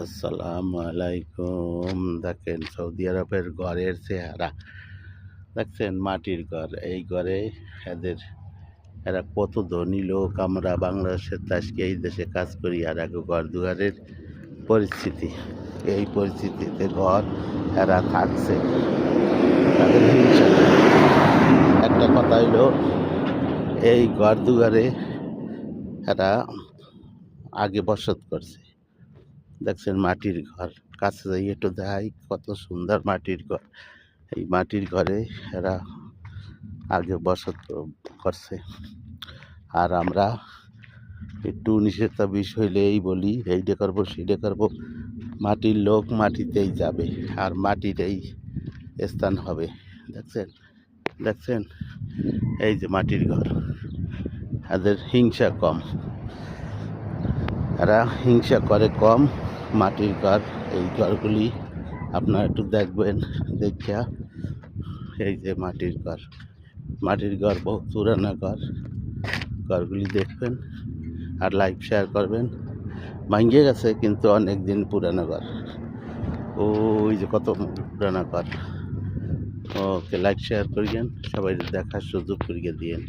আসসালামু আলাইকুম। দেখেন সৌদি আরবের ঘরের চেহারা দেখছেন, মাটির ঘর। এই ঘরে এরা কত ধনী লোক। আমরা বাংলাদেশের আজকে এই দেশে কাজ করি, আর আগে ঘর দুয়ারের পরিস্থিতি, এই পরিস্থিতিতে ঘর এরা থাকছে। তাদের হিংসা একটা কথা হইল, এই ঘর দুয়ারে এরা আগে বসত করছে। দেখছেন মাটির ঘর, কাছে যাই একটু দেখাই কত সুন্দর মাটির ঘর। এই মাটির ঘরে এরা আগে বসত করছে। আর আমরা একটু নিষেধা বিষয় হইলেই বলি এইটা করবো সেইটা করবো। মাটির লোক মাটিতেই যাবে, আর মাটিতেই স্থান হবে। দেখছেন দেখছেন এই যে মাটির ঘর, এদের হিংসা কম, এরা হিংসা করে কম। মাটির ঘর, এই ঘরগুলি আপনারা একটু দেখবেন, দেখিয়া এই যে মাটির ঘর। মাটির ঘর বহু পুরানা ঘর, ঘরগুলি দেখবেন আর লাইক শেয়ার করবেন। ভাঙ্গে গেছে কিন্তু অনেক দিন পুরানো ঘর। ওই যে কত পুরানা ঘর। ওকে, লাইক শেয়ার করিয়েন, সবাই দেখার সুযোগ করিয়ে দিয়েন।